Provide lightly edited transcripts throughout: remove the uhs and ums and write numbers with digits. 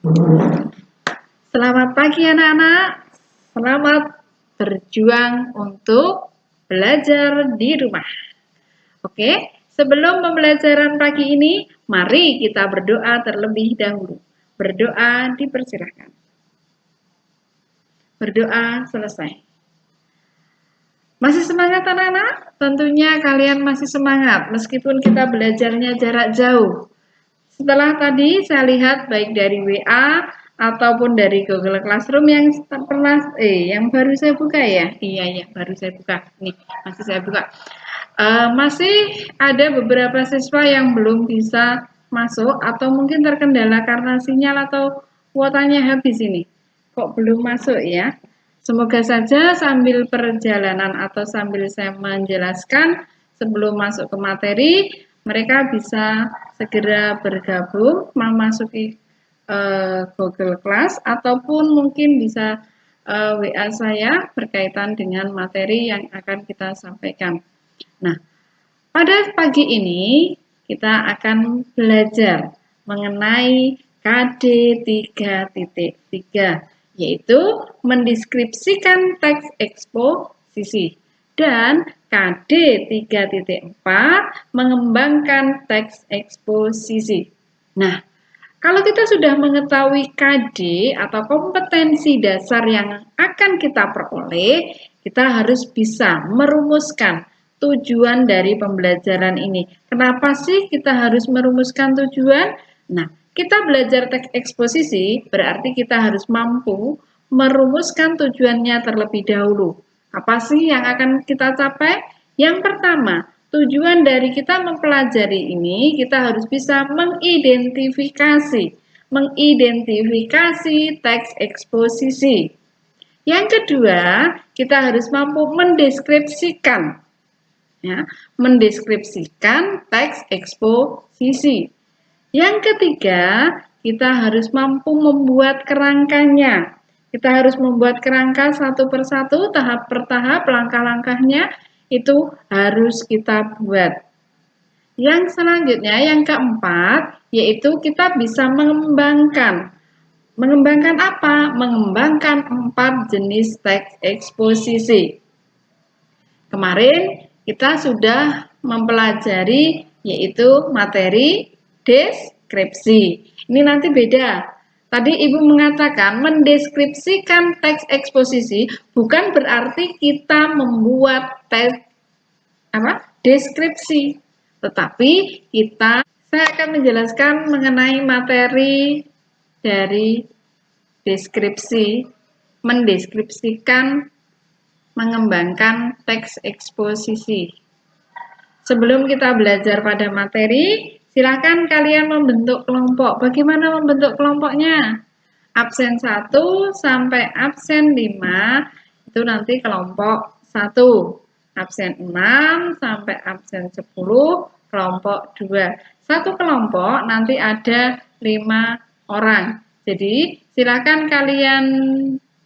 Selamat pagi anak-anak. Selamat berjuang untuk belajar di rumah. Oke, sebelum pembelajaran pagi ini, mari kita berdoa terlebih dahulu. Berdoa dipersilahkan. Berdoa selesai. Masih semangat anak-anak? Tentunya kalian masih semangat meskipun kita belajarnya jarak jauh. Setelah tadi saya lihat baik dari WA ataupun dari Google Classroom yang baru saya buka ya. Iya, baru saya buka. Nih, masih saya buka. Masih ada beberapa siswa yang belum bisa masuk atau mungkin terkendala karena sinyal atau kuotanya habis ini. Kok belum masuk ya? Semoga saja sambil perjalanan atau sambil saya menjelaskan sebelum masuk ke materi, mereka bisa segera bergabung memasuki Google Class ataupun mungkin bisa WA saya berkaitan dengan materi yang akan kita sampaikan. Nah, pada pagi ini kita akan belajar mengenai KD 3.3, yaitu mendeskripsikan teks eksposisi, dan KD 3.4 mengembangkan teks eksposisi. Nah, kalau kita sudah mengetahui KD atau kompetensi dasar yang akan kita peroleh, kita harus bisa merumuskan tujuan dari pembelajaran ini. Kenapa sih kita harus merumuskan tujuan? Nah, kita belajar teks eksposisi berarti kita harus mampu merumuskan tujuannya terlebih dahulu. Apa sih yang akan kita capai? Yang pertama, tujuan dari kita mempelajari ini, kita harus bisa mengidentifikasi teks eksposisi. Yang kedua, kita harus mampu mendeskripsikan teks eksposisi. Yang ketiga, kita harus mampu membuat kerangkanya. Kita harus membuat kerangka satu persatu, tahap per tahap, langkah-langkahnya itu harus kita buat. Yang selanjutnya, yang keempat, yaitu kita bisa mengembangkan. Mengembangkan apa? Mengembangkan 4 jenis teks eksposisi. Kemarin kita sudah mempelajari yaitu materi deskripsi. Ini nanti beda. Tadi Ibu mengatakan mendeskripsikan teks eksposisi bukan berarti kita membuat teks deskripsi, tetapi saya akan menjelaskan mengenai materi dari deskripsi, mendeskripsikan, mengembangkan teks eksposisi. Sebelum kita belajar pada materi, silakan kalian membentuk kelompok. Bagaimana membentuk kelompoknya? Absen 1 sampai absen 5 itu nanti kelompok 1. Absen 6 sampai absen 10 kelompok 2. Satu kelompok nanti ada 5 orang. Jadi silakan kalian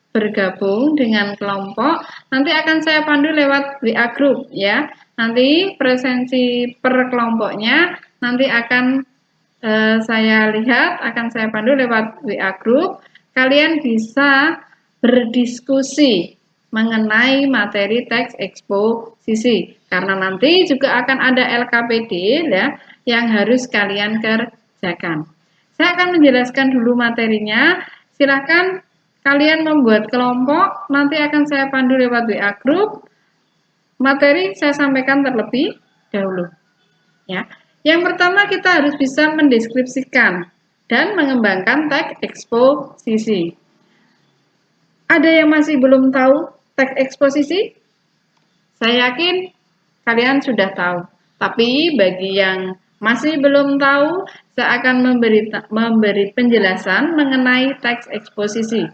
bergabung dengan kelompok. Nanti akan saya pandu lewat WA group ya. Nanti presensi per kelompoknya nanti akan saya lihat, akan saya pandu lewat WA group. Kalian bisa berdiskusi mengenai materi teks eksposisi. Karena nanti juga akan ada LKPD ya, yang harus kalian kerjakan. Saya akan menjelaskan dulu materinya. Silakan kalian membuat kelompok, nanti akan saya pandu lewat WA group. Materi saya sampaikan terlebih dahulu. Ya. Yang pertama kita harus bisa mendeskripsikan dan mengembangkan teks eksposisi. Ada yang masih belum tahu teks eksposisi? Saya yakin kalian sudah tahu. Tapi bagi yang masih belum tahu, saya akan memberi penjelasan mengenai teks eksposisi.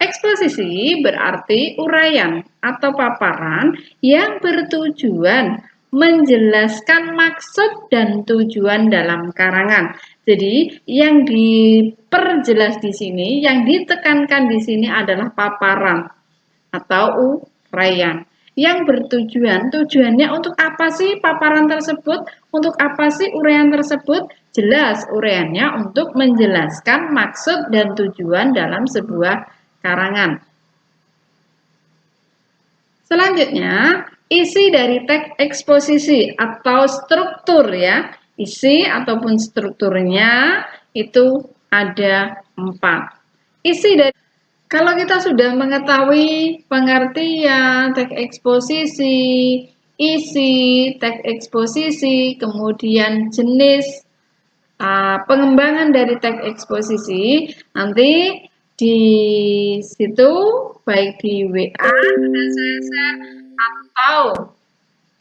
Eksposisi berarti uraian atau paparan yang bertujuan menjelaskan maksud dan tujuan dalam karangan. Jadi, yang diperjelas di sini, yang ditekankan di sini adalah paparan atau uraian. yang bertujuan. Tujuannya untuk apa sih paparan tersebut? Untuk apa sih uraian tersebut? Jelas, uraiannya untuk menjelaskan maksud dan tujuan dalam sebuah karangan. Selanjutnya, isi dari teks eksposisi atau struktur ya. Isi ataupun strukturnya itu ada 4. Isi dari kalau kita sudah mengetahui pengertian teks eksposisi, isi teks eksposisi, kemudian jenis pengembangan dari teks eksposisi, nanti di situ baik di WA dan saya share atau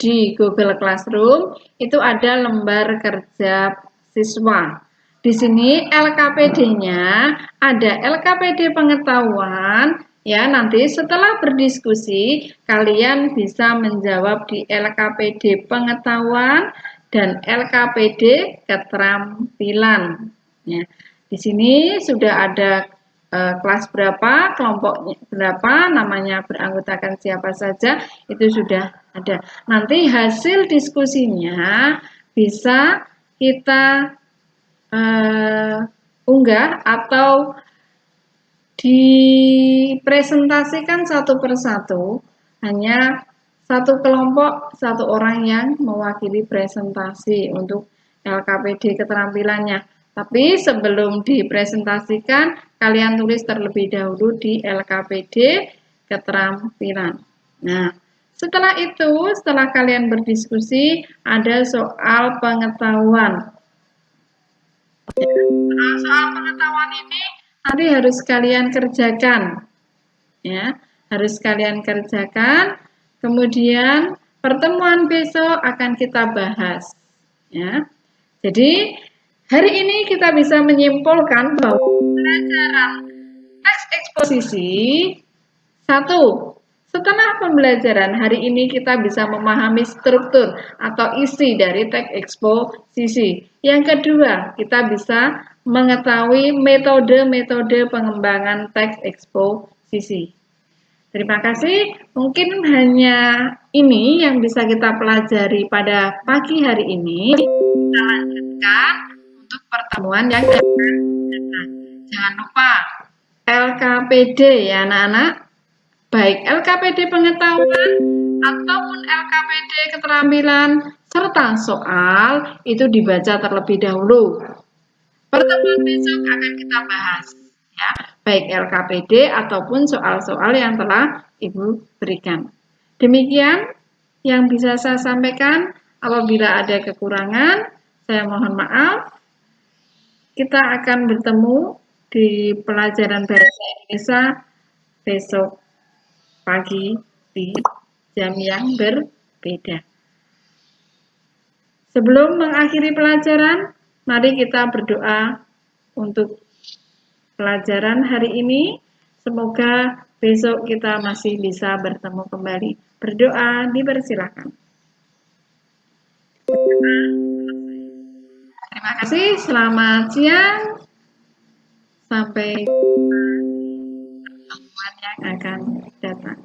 di Google Classroom itu ada lembar kerja siswa. Di sini LKPD-nya ada LKPD pengetahuan ya, nanti setelah berdiskusi kalian bisa menjawab di LKPD pengetahuan dan LKPD keterampilan ya. Di sini sudah ada kelas berapa, kelompok berapa, namanya beranggotakan siapa saja, itu sudah ada. Nanti hasil diskusinya bisa kita unggah atau dipresentasikan satu persatu, hanya satu kelompok, satu orang yang mewakili presentasi untuk LKPD keterampilannya. Tapi sebelum dipresentasikan, kalian tulis terlebih dahulu di LKPD keterampilan. Nah, setelah itu, setelah kalian berdiskusi, ada soal pengetahuan. Soal pengetahuan ini nanti harus kalian kerjakan. Ya, harus kalian kerjakan. Kemudian pertemuan besok akan kita bahas. Ya. Jadi, hari ini kita bisa menyimpulkan bahwa pelajaran teks eksposisi 1. Setelah pembelajaran hari ini kita bisa memahami struktur atau isi dari teks eksposisi. Yang kedua, kita bisa mengetahui metode-metode pengembangan teks eksposisi. Terima kasih. Mungkin hanya ini yang bisa kita pelajari pada pagi hari ini. Kita lanjutkan untuk pertemuan yang akan datang. Jangan lupa LKPD ya anak-anak. Baik LKPD pengetahuan ataupun LKPD keterampilan serta soal itu dibaca terlebih dahulu. Pertemuan besok akan kita bahas ya, baik LKPD ataupun soal-soal yang telah Ibu berikan. Demikian yang bisa saya sampaikan. Apabila ada kekurangan, saya mohon maaf. Kita akan bertemu di pelajaran bahasa Indonesia besok pagi di jam yang berbeda. Sebelum mengakhiri pelajaran, mari kita berdoa untuk pelajaran hari ini. Semoga besok kita masih bisa bertemu kembali. Berdoa, dipersilakan. Terima kasih, selamat siang. Sampai pertemuan yang akan datang.